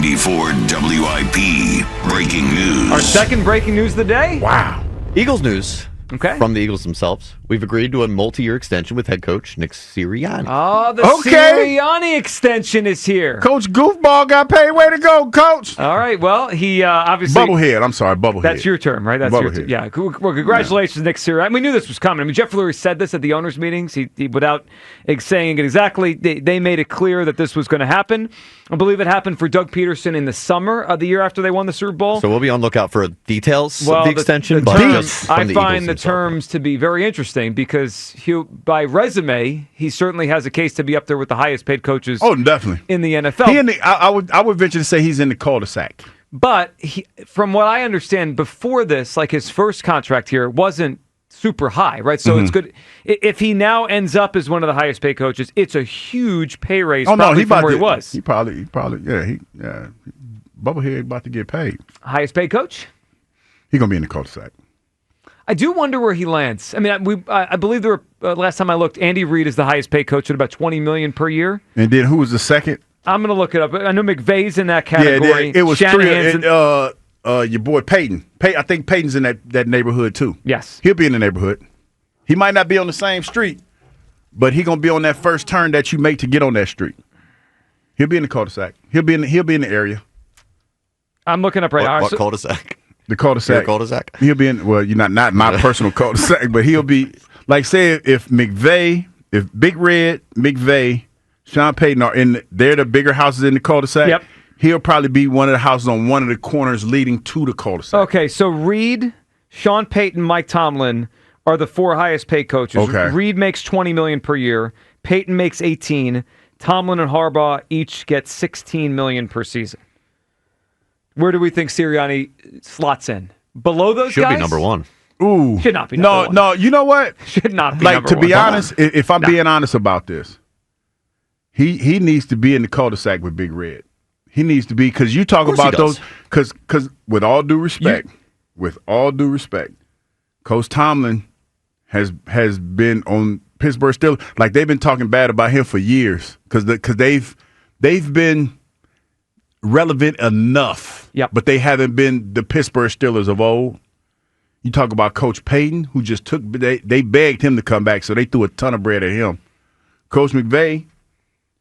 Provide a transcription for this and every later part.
94 WIP breaking news. Our second breaking news of the day. Wow. Eagles news. Okay. From the Eagles themselves. We've agreed to a multi-year extension with head coach Nick Sirianni. Oh, the Sirianni extension is here. Coach Goofball got paid. Way to go, Coach. All right. Well, he obviously... Bubblehead. I'm sorry, Bubblehead. That's your term, right? That's your term. Yeah. Well, congratulations, Nick Sirianni. We knew this was coming. I mean, Jeff Lurie said this at the owners' meetings. He without saying it exactly, they made it clear that this was going to happen. I believe it happened for Doug Peterson in the summer of the year after they won the Super Bowl. So we'll be on lookout for details of the extension. I find the terms to be very interesting because by resume, he certainly has a case to be up there with the highest paid coaches. Oh, definitely. In the NFL. I would venture to say he's in the cul-de-sac. But from what I understand, before this, like his first contract here wasn't super high, right? So it's good. If he now ends up as one of the highest paid coaches, it's a huge pay raise from where he was. He probably, Bubblehead about to get paid. Highest paid coach? He's going to be in the cul-de-sac. I do wonder where he lands. I mean, I believe there were, last time I looked, Andy Reid is the highest paid coach at about $20 million per year. And then who was the second? I'm going to look it up. I know McVay's in that category. Yeah, it was Shanahan's your boy Peyton. I think Peyton's in that neighborhood too. Yes. He'll be in the neighborhood. He might not be on the same street, but he's going to be on that first turn that you make to get on that street. He'll be in the cul-de-sac. He'll be in the area. I'm looking up right now. What cul-de-sac? The cul-de-sac. Your cul-de-sac? He'll be in, well, you're not my personal cul-de-sac, but he'll be, like, say, if Big Red, McVay, Sean Payton they're the bigger houses in the cul-de-sac. Yep. He'll probably be one of the houses on one of the corners leading to the cul-de-sac. Okay, so Reid, Sean Payton, Mike Tomlin are the four highest paid coaches. Okay. Reid makes $20 million per year. Payton makes $18. Tomlin and Harbaugh each get $16 million per season. Where do we think Sirianni slots in? Below those guys? Should be number one. Ooh. Should not be number one. No, you know what? Should not be like, number to one. be honest, if I'm being honest about this, he needs to be in the cul-de-sac with Big Red. He needs to be, because you talk about those, because with all due respect, Coach Tomlin has been on Pittsburgh Steelers, like they've been talking bad about him for years, because they've been relevant enough, but they haven't been the Pittsburgh Steelers of old. You talk about Coach Payton, who just they begged him to come back, so they threw a ton of bread at him. Coach McVay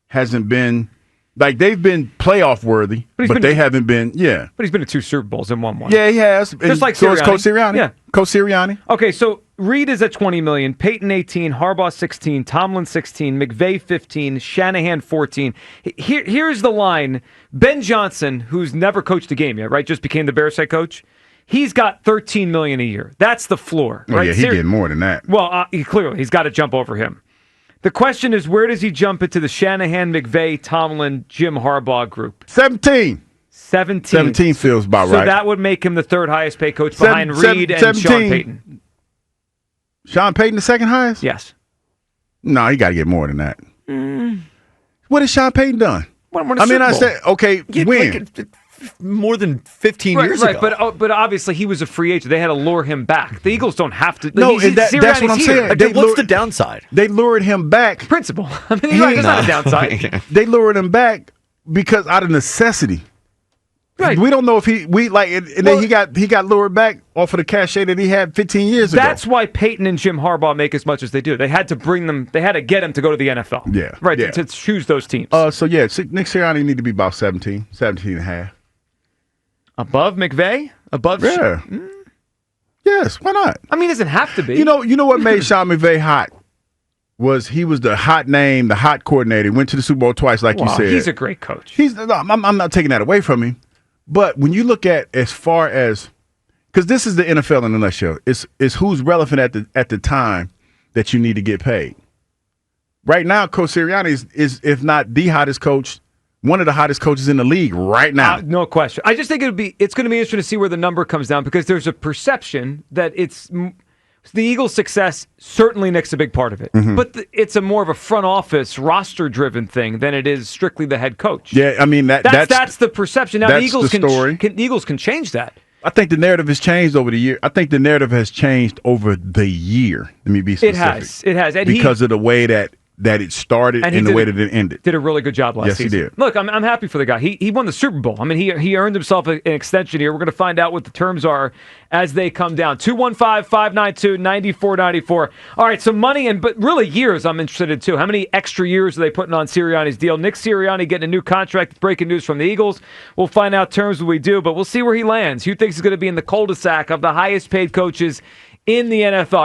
hasn't been, like, they've been playoff worthy, but they haven't been, But he's been to 2 Super Bowls and won one. Yeah, he has. Just like so Sirianni. It's Coach Sirianni. Yeah. Coach Sirianni. Okay, so Reid is at $20 million, Payton 18, Harbaugh 16, Tomlin 16, McVay 15, Shanahan 14. Here's the line. Ben Johnson, who's never coached a game yet, right, just became the Bears head coach, he's got $13 million a year. That's the floor. Oh, right? yeah, he's getting more than that. Well, clearly, he's got to jump over him. The question is, where does he jump into the Shanahan, McVay, Tomlin, Jim Harbaugh group? 17 feels about right. So that would make him the third highest paid coach behind Reid and 17. Sean Payton. Sean Payton the second highest? Yes. No, he got to get more than that. What has Sean Payton done? I said, okay, when? More than 15 years ago. Right, but obviously he was a free agent. They had to lure him back. The Eagles don't have to. No, that's what I'm saying. What's the downside? They lured him back. Principle. I mean, it's not a downside. They lured him back because out of necessity. Right. We don't know if then he got lured back off of the cachet that he had 15 years ago. That's why Peyton and Jim Harbaugh make as much as they do. They had to get him to go to the NFL. Yeah. Right, yeah. to choose those teams. Nick Sirianni need to be about 17 and a half. Above McVay? Above? Yeah. Yes, why not? I mean, it doesn't have to be. You know what made Sean McVay hot? He was the hot name, the hot coordinator. He went to the Super Bowl twice, like you said. He's a great coach. I'm not taking that away from him. But when you look at as far as, because this is the NFL in a nutshell, it's who's relevant at the time that you need to get paid. Right now, Coach Sirianni is if not the hottest coach, one of the hottest coaches in the league right now. No question. I just think it's going to be interesting to see where the number comes down, because there's a perception that it's the Eagles' success. Certainly, Nick's a big part of it, but it's a more of a front office roster-driven thing than it is strictly the head coach. Yeah, I mean that's the perception. Now the Eagles the Eagles can change that. I think the narrative has changed over the year. I think the narrative has changed over the year. Let me be specific. It has. And because of the way that that it started And and the way that it ended. Did a really good job last season. Yes, he did. Look, I'm happy for the guy. He won the Super Bowl. I mean, he earned himself an extension here. We're going to find out what the terms are as they come down. 215-592-9494. All right, so money but really years I'm interested in too. How many extra years are they putting on Sirianni's deal? Nick Sirianni getting a new contract. Breaking news from the Eagles. We'll find out terms when we do, but we'll see where he lands. Who thinks he's going to be in the cul-de-sac of the highest paid coaches in the NFL?